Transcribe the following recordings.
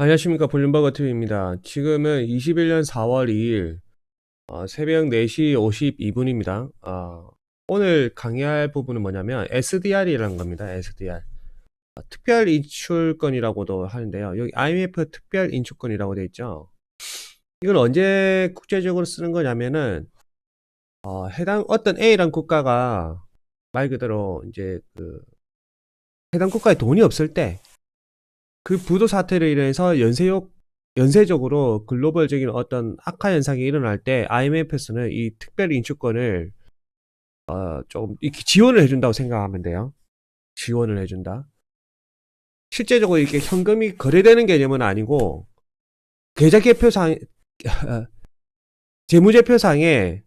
안녕하십니까. 볼륨버거 TV입니다. 지금은 21년 4월 2일 새벽 4시 52분입니다. 오늘 강의할 부분은 뭐냐면 SDR이라는 겁니다. SDR. 특별 인출권이라고도 하는데요. 여기 IMF 특별 인출권이라고 되어 있죠. 이걸 언제 국제적으로 쓰는 거냐면은 해당 어떤 A라는 국가가 말 그대로 이제 그 해당 국가에 돈이 없을 때 그 부도 사태로 인해서 연쇄적으로 글로벌적인 어떤 악화 현상이 일어날 때 IMF에서는 이 특별 인출권을 좀 이렇게 지원을 해준다고 생각하면 돼요. 지원을 해준다. 실제적으로 이렇게 현금이 거래되는 개념은 아니고 계좌개표상 재무제표상에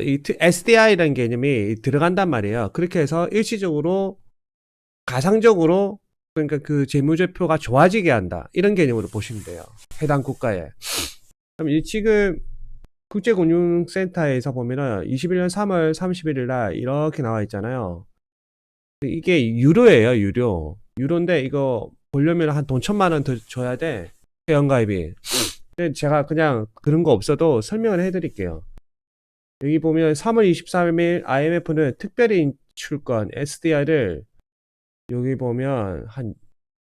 이 SDI라는 개념이 들어간단 말이에요. 그렇게 해서 일시적으로 가상적으로 그러니까 그 재무제표가 좋아지게 한다. 이런 개념으로 보시면 돼요. 해당 국가에. 그럼 지금 국제금융센터에서 보면은 21년 3월 31일 날 이렇게 나와 있잖아요. 이게 유로예요, 유로. 유로인데 이거 보려면 한 돈 1,000만 원 더 줘야 돼. 회원가입이. 근데 제가 그냥 그런 거 없어도 설명을 해드릴게요. 여기 보면 3월 23일 IMF는 특별히 인출권 SDR을 여기 보면 한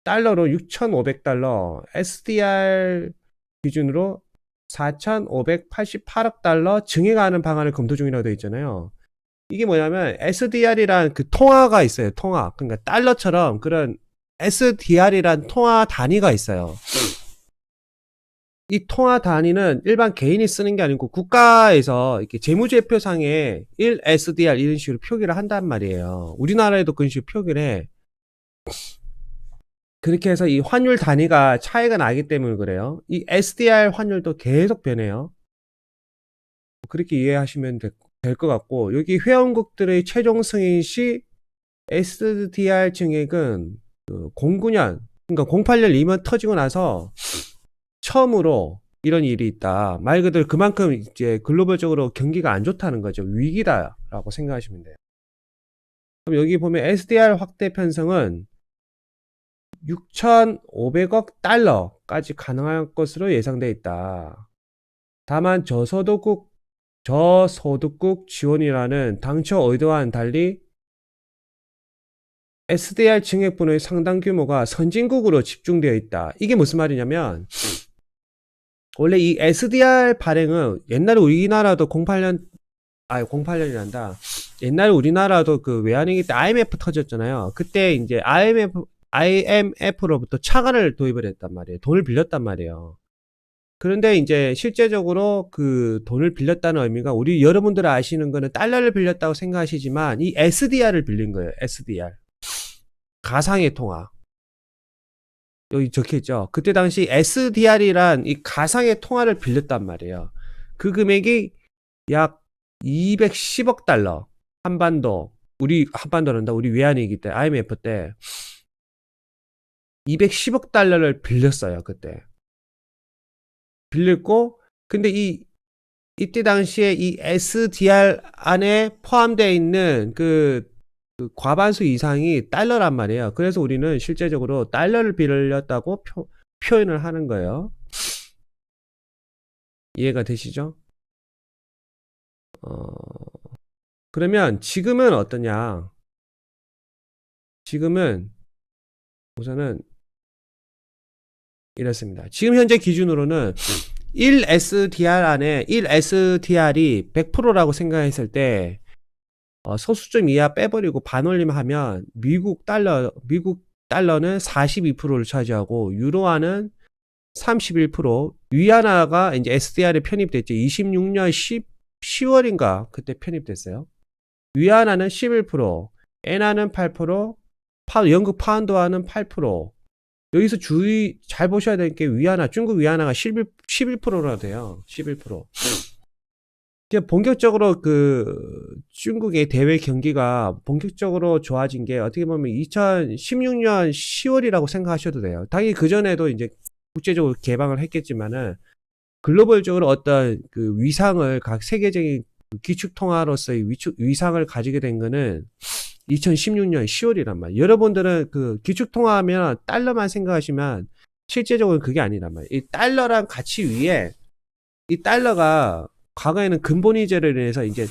달러로 6,500달러, SDR 기준으로 4,588억 달러 증액하는 방안을 검토 중이라고 되어 있잖아요. 이게 뭐냐면 SDR이란 그 통화가 있어요. 통화. 그러니까 달러처럼 그런 SDR이란 통화 단위가 있어요. 이 통화 단위는 일반 개인이 쓰는 게 아니고 국가에서 이렇게 재무제표상에 1SDR 이런 식으로 표기를 한단 말이에요. 우리나라에도 그런 식으로 표기를 해. 그렇게 해서 이 환율 단위가 차이가 나기 때문에 그래요. 이 SDR 환율도 계속 변해요. 그렇게 이해하시면 될 것 같고, 여기 회원국들의 최종 승인 시 SDR 증액은 그 09년, 그러니까 08년 리먼 터지고 나서 처음으로 이런 일이 있다. 말 그대로 그만큼 이제 글로벌적으로 경기가 안 좋다는 거죠. 위기다라고 생각하시면 돼요. 그럼 여기 보면 SDR 확대 편성은 6,500억 달러까지 가능할 것으로 예상돼 있다. 다만 저소득국 지원이라는 당초 의도와는 달리 SDR 증액분의 상당 규모가 선진국으로 집중되어 있다. 이게 무슨 말이냐면 원래 이 SDR 발행은 옛날에 우리나라도 08년이란다. 옛날에 우리나라도 그 외환위기 때 IMF 터졌잖아요. 그때 이제 IMF로부터 차관을 도입을 했단 말이에요. 돈을 빌렸단 말이에요. 그런데 이제 실제적으로 그 돈을 빌렸다는 의미가 우리 여러분들 아시는 거는 달러를 빌렸다고 생각하시지만 이 SDR을 빌린 거예요. SDR. 가상의 통화. 여기 적혀 있죠. 그때 당시 SDR이란 이 가상의 통화를 빌렸단 말이에요. 그 금액이 약 210억 달러. 한반도란다. 우리 외환위기 때, IMF 때 210억 달러를 빌렸어요. 그때. 빌렸고, 근데 이때 당시에 이 SDR 안에 포함되어 있는 그 과반수 이상이 달러란 말이에요. 그래서 우리는 실제적으로 달러를 빌렸다고 표현을 하는 거예요. 이해가 되시죠? 그러면 지금은 어떠냐? 지금은 우선은 이렇습니다. 지금 현재 기준으로는 1SDR 안에 1SDR이 100%라고 생각했을 때 소수점 이하 빼버리고 반올림하면 미국 달러는 42%를 차지하고 유로화는 31%, 위안화가 이제 SDR에 편입됐죠. 26년 10월인가 그때 편입됐어요. 위안화는 11%, 엔화는 8%, 영국 파운드화는 8%. 여기서 주의 잘 보셔야 될 게 위안화, 중국 위안화가 11%나 돼요. 11%. 본격적으로 그 중국의 대외 경기가 본격적으로 좋아진 게 어떻게 보면 2016년 10월이라고 생각하셔도 돼요. 당연히 그전에도 이제 국제적으로 개방을 했겠지만은 글로벌적으로 어떤 그 위상을 각 세계적인 기축통화로서의 위상을 가지게 된 거는 2016년 10월이란 말이에요. 여러분들은 그 기축통화하면 달러만 생각하시면 실제적으로 그게 아니란 말이에요. 이 달러랑 가치 위에 이 달러가 과거에는 근본이자를 인해서 이제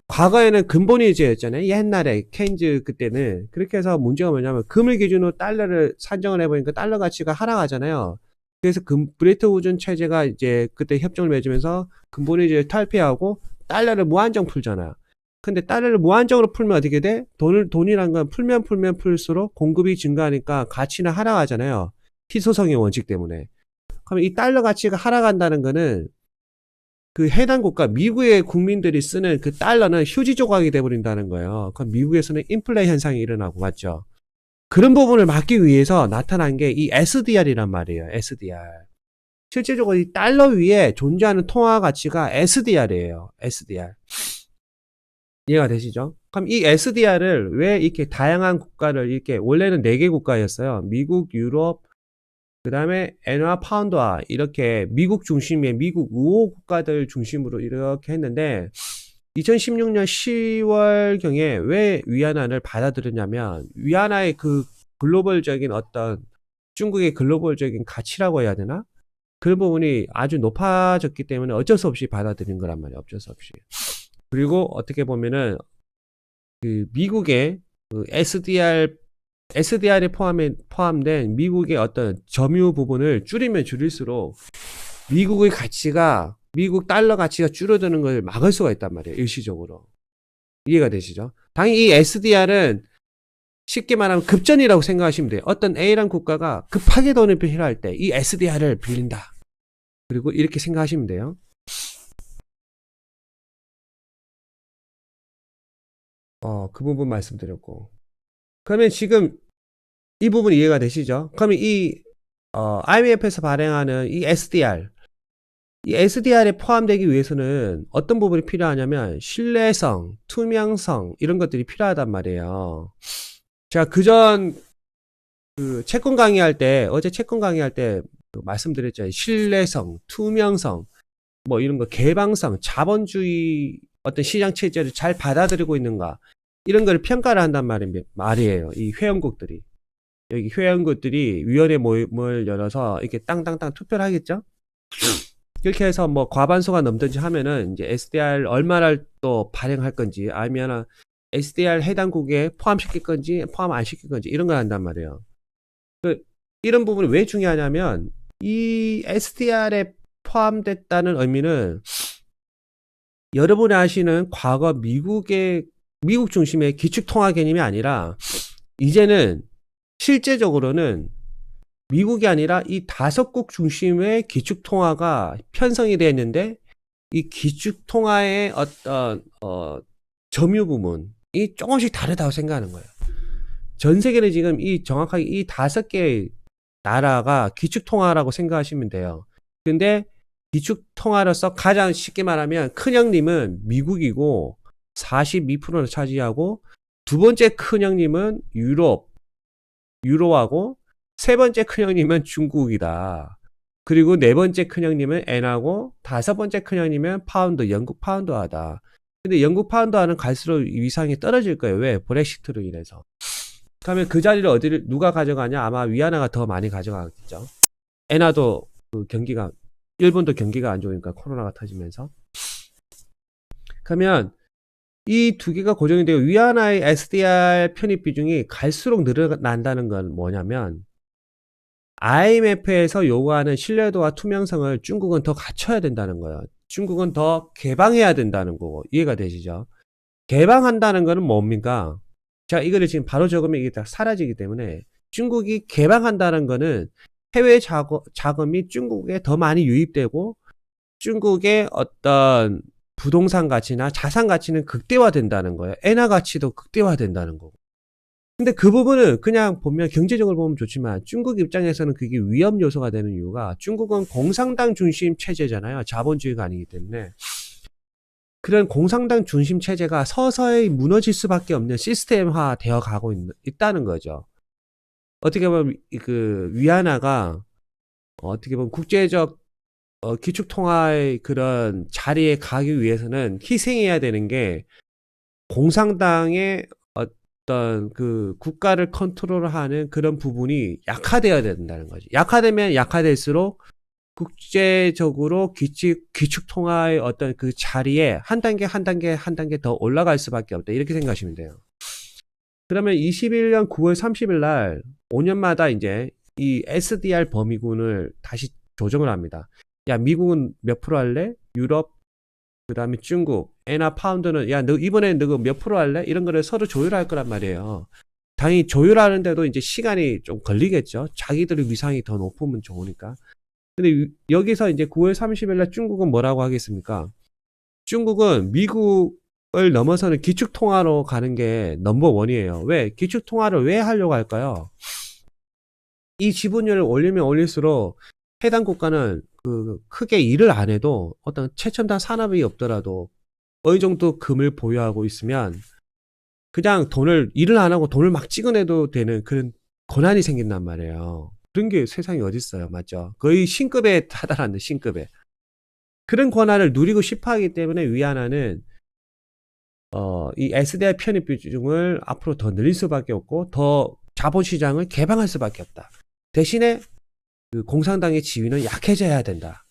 과거에는 근본이자였잖아요. 옛날에 케인즈 그때는 그렇게 해서 문제가 뭐냐면 금을 기준으로 달러를 산정을 해보니까 달러 가치가 하락하잖아요. 그래서 브레튼 우드 체제가 이제 그때 협정을 맺으면서 근본이자를 탈피하고 달러를 무한정 풀잖아. 근데 달러를 무한정으로 풀면 어떻게 돼? 돈이란 건 풀면 풀수록 공급이 증가하니까 가치는 하락하잖아요. 희소성의 원칙 때문에. 그러면 이 달러 가치가 하락한다는 거는 그 해당 국가 미국의 국민들이 쓰는 그 달러는 휴지 조각이 돼버린다는 거예요. 그럼 미국에서는 인플레 현상이 일어나고 맞죠. 그런 부분을 막기 위해서 나타난 게 이 SDR이란 말이에요. SDR. 실제적으로 이 달러 위에 존재하는 통화 가치가 SDR이에요. SDR. 이해가 되시죠? 그럼 이 SDR을 왜 이렇게 다양한 국가를 이렇게 원래는 4개 국가였어요. 미국, 유럽, 그 다음에 엔화, 파운드화 이렇게 미국 중심의 미국 우호 국가들 중심으로 이렇게 했는데 2016년 10월경에 왜 위안화를 받아들였냐면 위안화의 그 글로벌적인 어떤 중국의 글로벌적인 가치라고 해야 되나? 그 부분이 아주 높아졌기 때문에 어쩔 수 없이 받아들인 거란 말이에요. 어쩔 수 없이. 그리고 어떻게 보면은 그 미국의 그 SDR에 포함된 미국의 어떤 점유 부분을 줄이면 줄일수록 미국의 가치가 미국 달러 가치가 줄어드는 걸 막을 수가 있단 말이에요. 일시적으로. 이해가 되시죠? 당연히 이 SDR은 쉽게 말하면 급전이라고 생각하시면 돼요. 어떤 A라는 국가가 급하게 돈을 필요할 때 이 SDR을 빌린다. 그리고 이렇게 생각하시면 돼요. 그 부분 말씀드렸고. 그러면 지금 이 부분 이해가 되시죠? 그러면 이 IMF에서 발행하는 이 SDR에 포함되기 위해서는 어떤 부분이 필요하냐면 신뢰성, 투명성 이런 것들이 필요하단 말이에요. 제가 그 채권 강의할 때 어제 채권 강의할 때 말씀드렸잖아요. 신뢰성, 투명성 뭐 이런 거 개방성, 자본주의 어떤 시장 체제를 잘 받아들이고 있는가 이런 걸 평가를 한단 말이에요. 이 회원국들이. 여기 회원국들이 위원회 모임을 열어서 이렇게 땅땅땅 투표를 하겠죠? 그렇게 해서 뭐 과반수가 넘든지 하면은 이제 SDR 얼마를 또 발행할 건지 아니면 SDR 해당국에 포함시킬 건지 포함 안 시킬 건지 이런 걸 한단 말이에요. 이런 부분이 왜 중요하냐면 이 SDR에 포함됐다는 의미는 여러분이 아시는 과거 미국 중심의 기축통화 개념이 아니라 이제는 실제적으로는 미국이 아니라 이 5국 중심의 기축통화가 편성이 되어 있는데 이 기축통화의 어떤 점유 부분이 조금씩 다르다고 생각하는 거예요. 전 세계는 지금 정확하게 이 5개의 나라가 기축통화라고 생각하시면 돼요. 근데 기축통화로서 가장 쉽게 말하면 큰형님은 미국이고 42%를 차지하고 두 번째 큰형님은 유로하고 세 번째 큰형님은 중국이다. 그리고 네 번째 큰형님은 엔하고 다섯 번째 큰형님은 파운드, 영국 파운드화다. 근데 영국 파운드화는 갈수록 위상이 떨어질 거예요. 왜? 브렉시트로 인해서. 그러면 그 자리를 누가 가져가냐? 아마 위안화가 더 많이 가져가겠죠. 엔화도 일본도 경기가 안 좋으니까 코로나가 터지면서. 그러면 이 두 개가 고정이 되고 위안화의 SDR 편입 비중이 갈수록 늘어난다는 건 뭐냐면 IMF에서 요구하는 신뢰도와 투명성을 중국은 더 갖춰야 된다는 거예요. 중국은 더 개방해야 된다는 거고 이해가 되시죠? 개방한다는 거는 뭡니까? 자, 이거를 지금 바로 적으면 이게 다 사라지기 때문에 중국이 개방한다는 거는 해외 자금이 중국에 더 많이 유입되고 중국의 어떤 부동산 가치나 자산 가치는 극대화된다는 거예요. 엔화 가치도 극대화된다는 거고. 근데 그 부분은 그냥 보면 경제적으로 보면 좋지만 중국 입장에서는 그게 위험 요소가 되는 이유가 중국은 공산당 중심 체제잖아요. 자본주의가 아니기 때문에. 그런 공산당 중심 체제가 서서히 무너질 수밖에 없는 시스템화 되어 가고 있다는 거죠. 어떻게 보면 그 위안화가 어떻게 보면 국제적 기축통화의 그런 자리에 가기 위해서는 희생해야 되는 게 공산당의 어떤 그 국가를 컨트롤하는 그런 부분이 약화되어야 된다는 거지. 약화되면 약화될수록 국제적으로 기축 통화의 어떤 그 자리에 한 단계 한 단계 한 단계 더 올라갈 수밖에 없다. 이렇게 생각하시면 돼요. 그러면 21년 9월 30일 날 5년마다 이제 이 SDR 범위군을 다시 조정을 합니다. 야, 미국은 몇 프로 할래? 유럽, 그 다음에 중국, 엔화, 파운드는 야, 너 이번에 너 몇 프로 할래? 이런 거를 서로 조율할 거란 말이에요. 당연히 조율하는데도 이제 시간이 좀 걸리겠죠. 자기들의 위상이 더 높으면 좋으니까. 근데 여기서 이제 9월 30일 날 중국은 뭐라고 하겠습니까? 중국은 미국을 넘어서는 기축 통화로 가는 게 넘버 원이에요. 왜? 기축 통화를 왜 하려고 할까요? 이 지분율을 올리면 올릴수록 해당 국가는 그 크게 일을 안 해도 어떤 최첨단 산업이 없더라도 어느 정도 금을 보유하고 있으면 그냥 일을 안 하고 돈을 막 찍어내도 되는 그런 권한이 생긴단 말이에요. 그런 게 세상에 어디 있어요, 맞죠? 거의 신급에 다다랐는데 신급에 그런 권한을 누리고 싶어하기 때문에 위안화는 이 SDR 편입 비중을 앞으로 더 늘릴 수밖에 없고 더 자본시장을 개방할 수밖에 없다. 대신에 그 공산당의 지위는 약해져야 된다.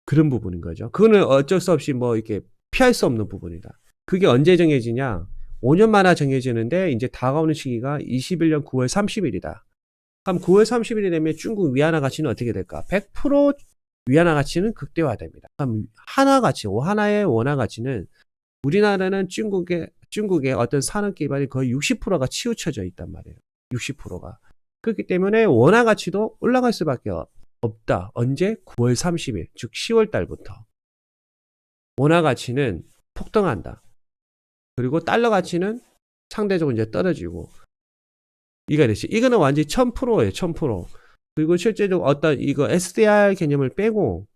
그런 부분인 거죠. 그거는 어쩔 수 없이 뭐 이렇게 피할 수 없는 부분이다. 그게 언제 정해지냐? 5년마다 정해지는데 이제 다가오는 시기가 21년 9월 30일이다. 그럼 9월 30일이 되면 중국 위안화 가치는 어떻게 될까? 100% 위안화 가치는 극대화됩니다. 그럼 하나 가치, 하나의 원화 가치는 우리나라는 중국의 어떤 산업 기반이 거의 60%가 치우쳐져 있단 말이에요. 60%가. 그렇기 때문에 원화 가치도 올라갈 수밖에 없다. 언제? 9월 30일, 즉 10월 달부터. 원화 가치는 폭등한다. 그리고 달러 가치는 상대적으로 이제 떨어지고. 이거는 완전히 1000%예요, 1000%. 그리고 실제적으로 어떤 이거 SDR 개념을 빼고,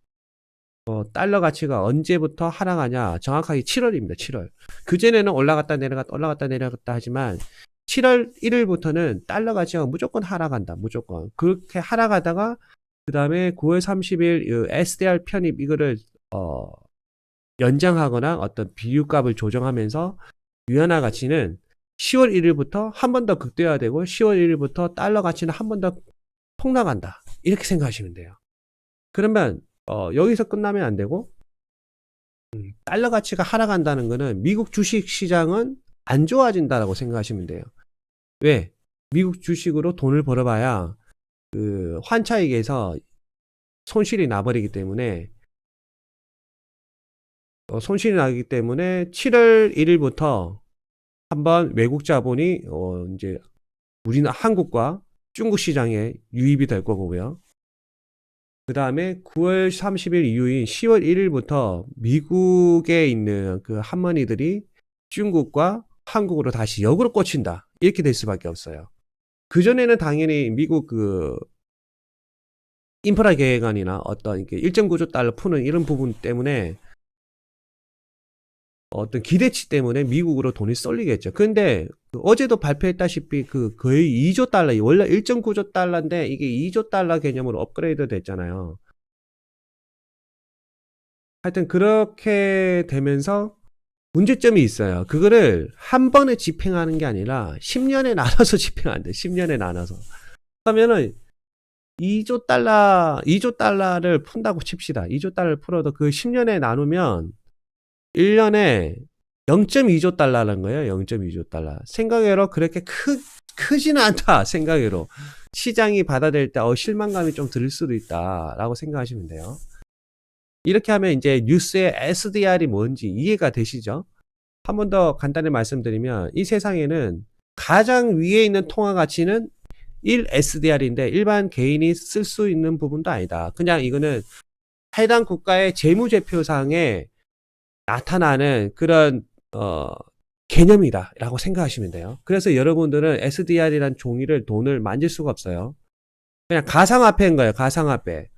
달러 가치가 언제부터 하락하냐? 정확하게 7월입니다, 7월. 그전에는 올라갔다 내려갔다 하지만, 7월 1일부터는 달러 가치가 무조건 하락한다, 무조건. 그렇게 하락하다가, 그 다음에 9월 30일 SDR 편입 이거를, 연장하거나 어떤 비율값을 조정하면서 위안화 가치는 10월 1일부터 한 번 더 극대화되고 10월 1일부터 달러 가치는 한 번 더 폭락한다. 이렇게 생각하시면 돼요. 그러면 여기서 끝나면 안 되고 달러 가치가 하락한다는 거는 미국 주식 시장은 안 좋아진다라고 생각하시면 돼요. 왜? 미국 주식으로 돈을 벌어봐야 그 환차익에서 손실이 나버리기 때문에 손실이 나기 때문에 7월 1일부터 한번 외국 자본이 이제 한국과 중국 시장에 유입이 될 거고요. 그 다음에 9월 30일 이후인 10월 1일부터 미국에 있는 그 한머니들이 중국과 한국으로 다시 역으로 꽂힌다. 이렇게 될 수밖에 없어요. 그전에는 당연히 미국 그 인프라 계획안이나 어떤 1.9조 달러 푸는 이런 부분 때문에 어떤 기대치 때문에 미국으로 돈이 쏠리겠죠. 근데 어제도 발표했다시피 그 거의 2조 달러, 원래 1.9조 달러인데 이게 2조 달러 개념으로 업그레이드 됐잖아요. 하여튼 그렇게 되면서 문제점이 있어요. 그거를 한 번에 집행하는 게 아니라 10년에 나눠서 집행한대. 10년에 나눠서. 그러면은 2조 달러를 푼다고 칩시다. 2조 달러를 풀어도 그 10년에 나누면 1년에 0.2조 달러라는 거예요. 0.2조 달러. 생각외로 그렇게 크지는 않다. 생각외로. 시장이 받아들일 때 실망감이 좀 들 수도 있다라고 생각하시면 돼요. 이렇게 하면 이제 뉴스의 SDR이 뭔지 이해가 되시죠? 한 번 더 간단히 말씀드리면 이 세상에는 가장 위에 있는 통화 가치는 1 SDR인데 일반 개인이 쓸 수 있는 부분도 아니다. 그냥 이거는 해당 국가의 재무제표상에 나타나는 그런 개념이다 라고 생각하시면 돼요. 그래서 여러분들은 SDR이란 종이를 돈을 만질 수가 없어요. 그냥 가상화폐인 거예요. 가상화폐.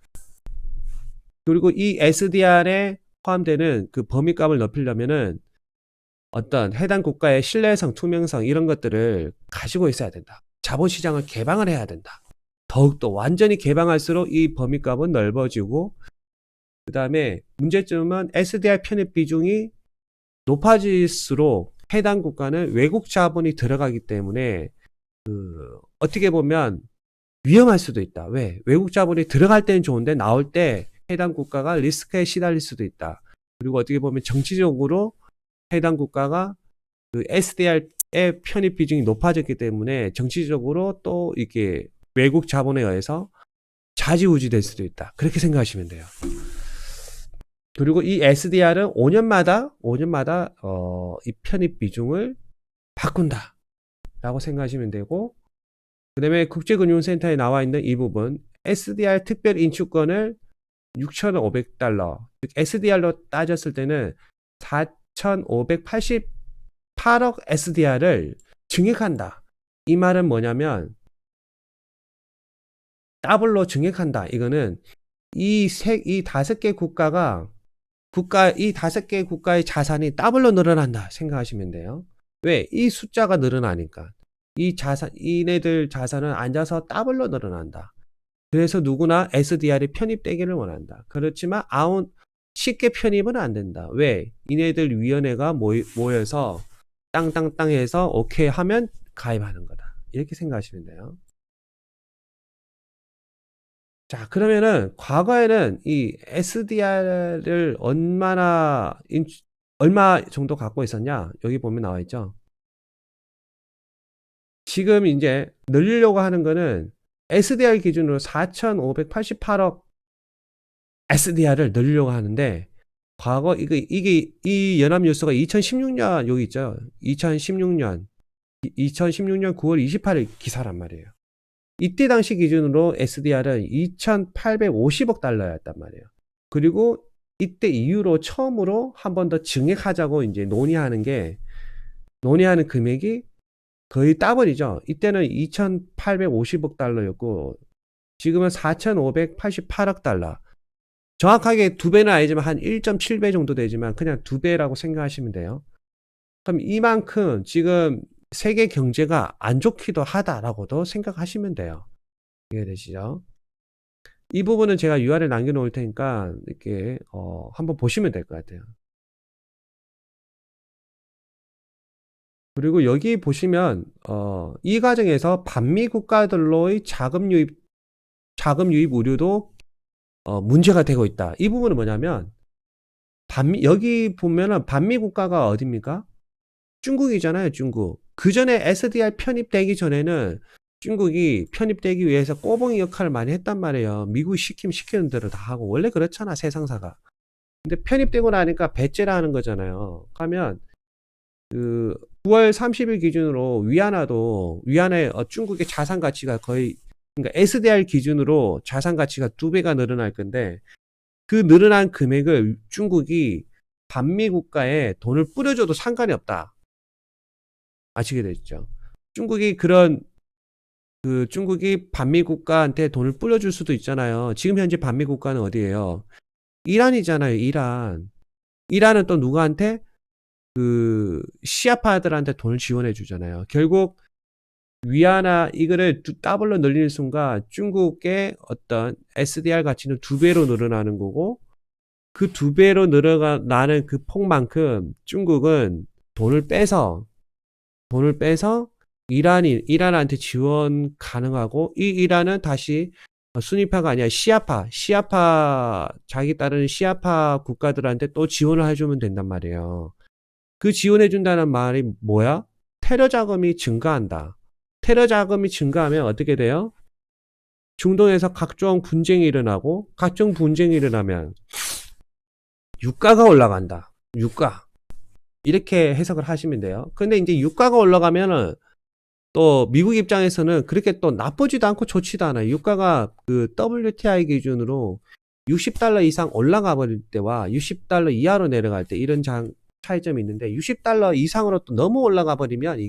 그리고 이 SDR에 포함되는 그 범위값을 높이려면은 어떤 해당 국가의 신뢰성, 투명성 이런 것들을 가지고 있어야 된다. 자본시장을 개방을 해야 된다. 더욱더 완전히 개방할수록 이 범위값은 넓어지고 그 다음에 문제점은 SDR 편입 비중이 높아질수록 해당 국가는 외국 자본이 들어가기 때문에 어떻게 보면 위험할 수도 있다. 왜? 외국 자본이 들어갈 때는 좋은데 나올 때 해당 국가가 리스크에 시달릴 수도 있다. 그리고 어떻게 보면 정치적으로 해당 국가가 그 SDR의 편입 비중이 높아졌기 때문에 정치적으로 또 이게 외국 자본에 의해서 좌지우지 될 수도 있다. 그렇게 생각하시면 돼요. 그리고 이 SDR은 5년마다 이 편입 비중을 바꾼다 라고 생각하시면 되고, 그 다음에 국제금융센터에 나와 있는 이 부분 SDR 특별 인출권을 6,500달러, SDR로 따졌을 때는 4,588억 SDR을 증액한다. 이 말은 뭐냐면 더블로 증액한다. 이거는 이 5개 국가가 이 5개 국가의 자산이 더블로 늘어난다 생각하시면 돼요. 왜? 이 숫자가 늘어나니까. 이네들 자산은 앉아서 더블로 늘어난다. 그래서 누구나 SDR이 편입되기를 원한다. 그렇지만 쉽게 편입은 안 된다. 왜? 이네들 위원회가 모여서 땅땅땅 해서 오케이 하면 가입하는 거다. 이렇게 생각하시면 돼요. 자, 그러면은 과거에는 이 SDR을 얼마 정도 갖고 있었냐? 여기 보면 나와 있죠. 지금 이제 늘리려고 하는 거는 SDR 기준으로 4,588억 SDR을 늘리려고 하는데, 과거 이 연합뉴스가 2016년 여기 있죠. 2016년 9월 28일 기사란 말이에요. 이때 당시 기준으로 SDR은 2,850억 달러였단 말이에요. 그리고 이때 이후로 처음으로 한 번 더 증액하자고 이제 논의하는 금액이 거의 더블이죠. 이때는 2,850억 달러였고 지금은 4,588억 달러. 정확하게 2배는 아니지만 한 1.7배 정도 되지만 그냥 2배라고 생각하시면 돼요. 그럼 이만큼 지금 세계 경제가 안 좋기도 하다라고도 생각하시면 돼요. 이해되시죠? 이 부분은 제가 URL 남겨놓을 테니까 이렇게 한번 보시면 될 것 같아요. 그리고 여기 보시면 이 과정에서 반미 국가들로의 자금 유입 우려도 문제가 되고 있다. 이 부분은 뭐냐면 여기 보면은 반미 국가가 어디입니까? 중국이잖아요. 중국. 그 전에 SDR 편입되기 전에는 중국이 편입되기 위해서 꼬봉이 역할을 많이 했단 말이에요. 미국이 시키는 대로 다 하고. 원래 그렇잖아, 세상사가. 근데 편입되고 나니까 배째라 는 거잖아요. 그러면 9월 30일 기준으로 위안화 중국의 자산 가치가 거의, 그러니까 SDR 기준으로 자산 가치가 2배가 늘어날 건데, 그 늘어난 금액을 중국이 반미 국가에 돈을 뿌려줘도 상관이 없다. 아시게 됐죠? 중국이 반미 국가한테 돈을 뿌려줄 수도 있잖아요. 지금 현재 반미 국가는 어디예요? 이란이잖아요. 이란은 또 누구한테? 시아파들한테 돈을 지원해 주잖아요. 결국 위안화 이거를 더블로 늘리는 순간 중국의 어떤 SDR 가치는 2배로 늘어나는 거고, 그 2배로 늘어나는 그 폭만큼 중국은 돈을 빼서 이란한테 지원 가능하고, 이 이란은 다시 순위파가 아니라 자기 따르는 시아파 국가들한테 또 지원을 해주면 된단 말이에요. 그 지원해준다는 말이 뭐야? 테러 자금이 증가한다. 테러 자금이 증가하면 어떻게 돼요? 중동에서 각종 분쟁이 일어나고, 각종 분쟁이 일어나면 유가가 올라간다. 유가. 이렇게 해석을 하시면 돼요. 근데 이제 유가가 올라가면은 또 미국 입장에서는 그렇게 또 나쁘지도 않고 좋지도 않아요. 유가가 WTI 기준으로 60달러 이상 올라가 버릴 때와 60달러 이하로 내려갈 때 이런 차이점이 있는데, 60달러 이상으로 또 너무 올라가 버리면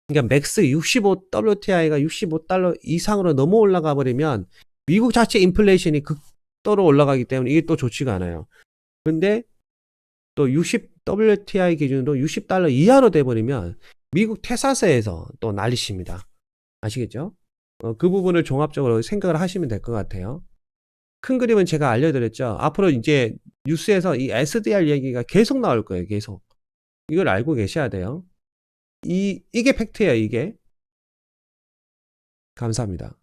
그러니까 맥스 WTI가 65달러 이상으로 너무 올라가 버리면 미국 자체 인플레이션이 극도로 올라가기 때문에 이게 또 좋지가 않아요. 근데 또 WTI 기준으로 60달러 이하로 돼버리면 미국 테사스에서 또 난리칩니다. 아시겠죠? 그 부분을 종합적으로 생각을 하시면 될 것 같아요. 큰 그림은 제가 알려드렸죠. 앞으로 이제 뉴스에서 이 SDR 얘기가 계속 나올 거예요. 계속. 이걸 알고 계셔야 돼요. 이게 팩트예요, 이게. 감사합니다.